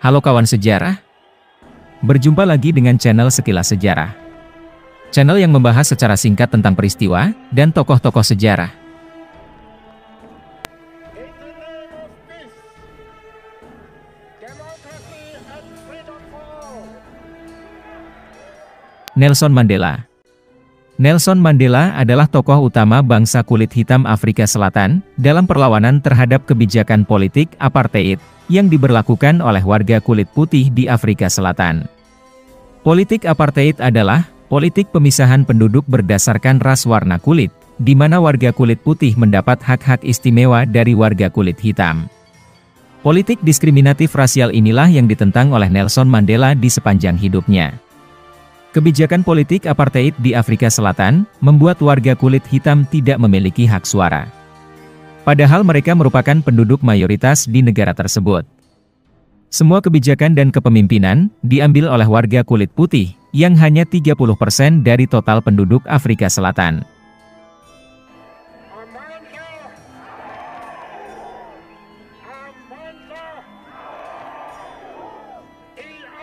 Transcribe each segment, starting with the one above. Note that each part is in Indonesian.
Halo kawan sejarah, berjumpa lagi dengan channel Sekilas Sejarah. Channel yang membahas secara singkat tentang peristiwa dan tokoh-tokoh sejarah. Nelson Mandela. Nelson Mandela adalah tokoh utama bangsa kulit hitam Afrika Selatan dalam perlawanan terhadap kebijakan politik apartheid yang diberlakukan oleh warga kulit putih di Afrika Selatan. Politik apartheid adalah politik pemisahan penduduk berdasarkan ras warna kulit, di mana warga kulit putih mendapat hak-hak istimewa dari warga kulit hitam. Politik diskriminatif rasial inilah yang ditentang oleh Nelson Mandela di sepanjang hidupnya. Kebijakan politik apartheid di Afrika Selatan membuat warga kulit hitam tidak memiliki hak suara. Padahal mereka merupakan penduduk mayoritas di negara tersebut. Semua kebijakan dan kepemimpinan diambil oleh warga kulit putih, yang hanya 30% dari total penduduk Afrika Selatan.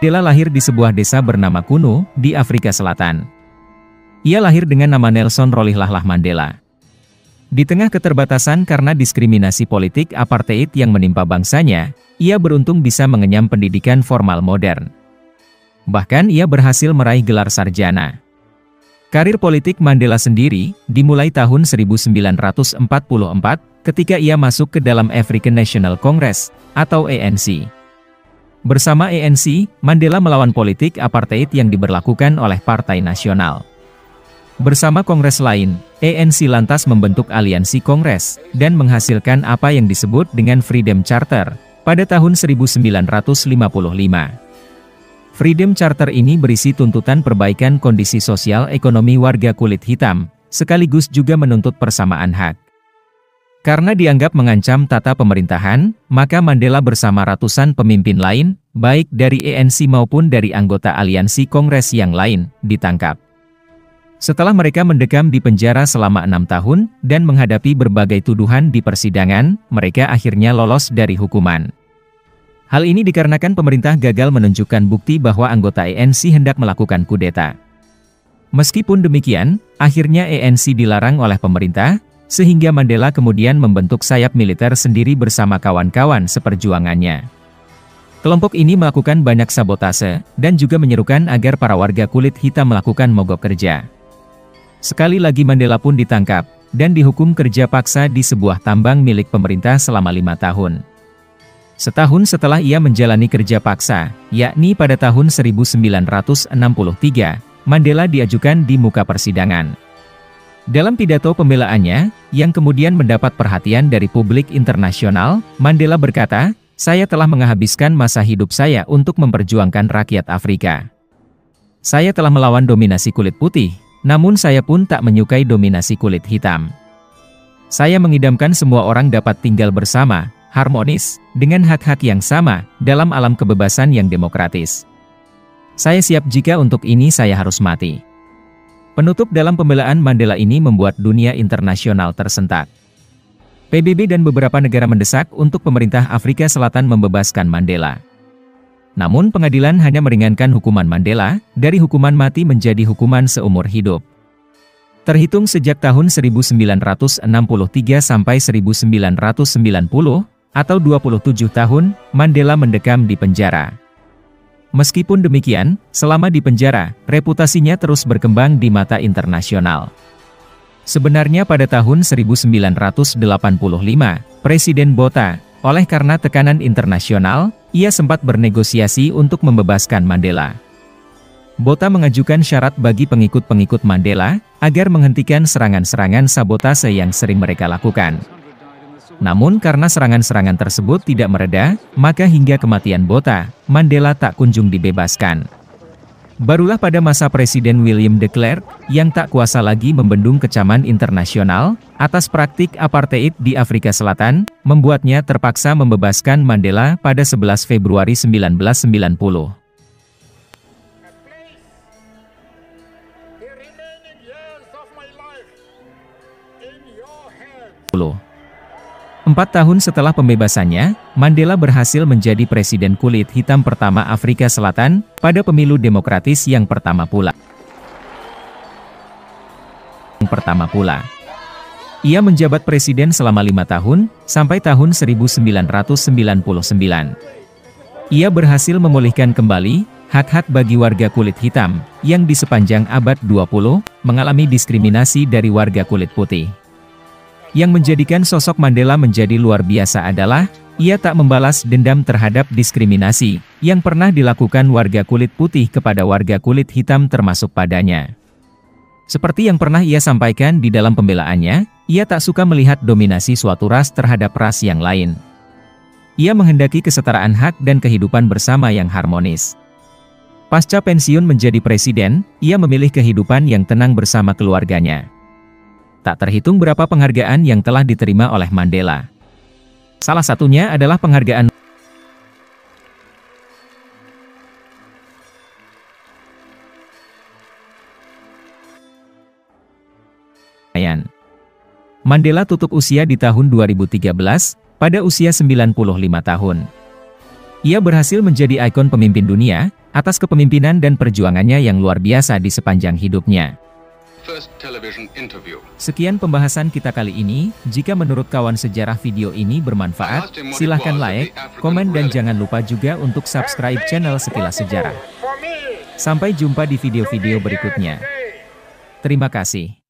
Mandela lahir di sebuah desa bernama Kuno, di Afrika Selatan. Ia lahir dengan nama Nelson Rolihlahla Mandela. Di tengah keterbatasan karena diskriminasi politik apartheid yang menimpa bangsanya, ia beruntung bisa mengenyam pendidikan formal modern. Bahkan ia berhasil meraih gelar sarjana. Karir politik Mandela sendiri dimulai tahun 1944 ketika ia masuk ke dalam African National Congress, atau ANC. Bersama ANC, Mandela melawan politik apartheid yang diberlakukan oleh Partai Nasional. Bersama kongres lain, ANC lantas membentuk aliansi kongres, dan menghasilkan apa yang disebut dengan Freedom Charter, pada tahun 1955. Freedom Charter ini berisi tuntutan perbaikan kondisi sosial ekonomi warga kulit hitam, sekaligus juga menuntut persamaan hak. Karena dianggap mengancam tata pemerintahan, maka Mandela bersama ratusan pemimpin lain, baik dari ANC maupun dari anggota aliansi kongres yang lain, ditangkap. Setelah mereka mendekam di penjara selama 6 tahun, dan menghadapi berbagai tuduhan di persidangan, mereka akhirnya lolos dari hukuman. Hal ini dikarenakan pemerintah gagal menunjukkan bukti bahwa anggota ANC hendak melakukan kudeta. Meskipun demikian, akhirnya ANC dilarang oleh pemerintah, sehingga Mandela kemudian membentuk sayap militer sendiri bersama kawan-kawan seperjuangannya. Kelompok ini melakukan banyak sabotase, dan juga menyerukan agar para warga kulit hitam melakukan mogok kerja. Sekali lagi Mandela pun ditangkap, dan dihukum kerja paksa di sebuah tambang milik pemerintah selama 5 tahun. Setahun setelah ia menjalani kerja paksa, yakni pada tahun 1963, Mandela diajukan di muka persidangan. Dalam pidato pembelaannya, yang kemudian mendapat perhatian dari publik internasional, Mandela berkata, "Saya telah menghabiskan masa hidup saya untuk memperjuangkan rakyat Afrika. Saya telah melawan dominasi kulit putih, namun saya pun tak menyukai dominasi kulit hitam. Saya mengidamkan semua orang dapat tinggal bersama, harmonis, dengan hak-hak yang sama, dalam alam kebebasan yang demokratis. Saya siap jika untuk ini saya harus mati." Penutup dalam pembelaan Mandela ini membuat dunia internasional tersentak. PBB dan beberapa negara mendesak untuk pemerintah Afrika Selatan membebaskan Mandela. Namun pengadilan hanya meringankan hukuman Mandela, dari hukuman mati menjadi hukuman seumur hidup. Terhitung sejak tahun 1963 sampai 1990, atau 27 tahun, Mandela mendekam di penjara. Meskipun demikian, selama di penjara, reputasinya terus berkembang di mata internasional. Sebenarnya pada tahun 1985, Presiden Botha, oleh karena tekanan internasional, ia sempat bernegosiasi untuk membebaskan Mandela. Botha mengajukan syarat bagi pengikut-pengikut Mandela, agar menghentikan serangan-serangan sabotase yang sering mereka lakukan. Namun karena serangan-serangan tersebut tidak mereda, maka hingga kematian Botha, Mandela tak kunjung dibebaskan. Barulah pada masa Presiden William de Klerk, yang tak kuasa lagi membendung kecaman internasional atas praktik apartheid di Afrika Selatan, membuatnya terpaksa membebaskan Mandela pada 11 Februari 1990. tahun setelah pembebasannya, Mandela berhasil menjadi presiden kulit hitam pertama Afrika Selatan pada pemilu demokratis yang pertama pula. Ia menjabat presiden selama 5 tahun, sampai tahun 1999. Ia berhasil memulihkan kembali hak-hak bagi warga kulit hitam, yang di sepanjang abad 20, mengalami diskriminasi dari warga kulit putih. Yang menjadikan sosok Mandela menjadi luar biasa adalah, ia tak membalas dendam terhadap diskriminasi, yang pernah dilakukan warga kulit putih kepada warga kulit hitam termasuk padanya. Seperti yang pernah ia sampaikan di dalam pembelaannya, ia tak suka melihat dominasi suatu ras terhadap ras yang lain. Ia menghendaki kesetaraan hak dan kehidupan bersama yang harmonis. Pasca pensiun menjadi presiden, ia memilih kehidupan yang tenang bersama keluarganya. Tak terhitung berapa penghargaan yang telah diterima oleh Mandela. Salah satunya adalah penghargaan Mandela tutup usia di tahun 2013, pada usia 95 tahun. Ia berhasil menjadi ikon pemimpin dunia, atas kepemimpinan dan perjuangannya yang luar biasa di sepanjang hidupnya. Sekian pembahasan kita kali ini. Jika menurut kawan sejarah video ini bermanfaat, silahkan like, komen dan jangan lupa juga untuk subscribe channel Sekilas Sejarah. Sampai jumpa di video-video berikutnya. Terima kasih.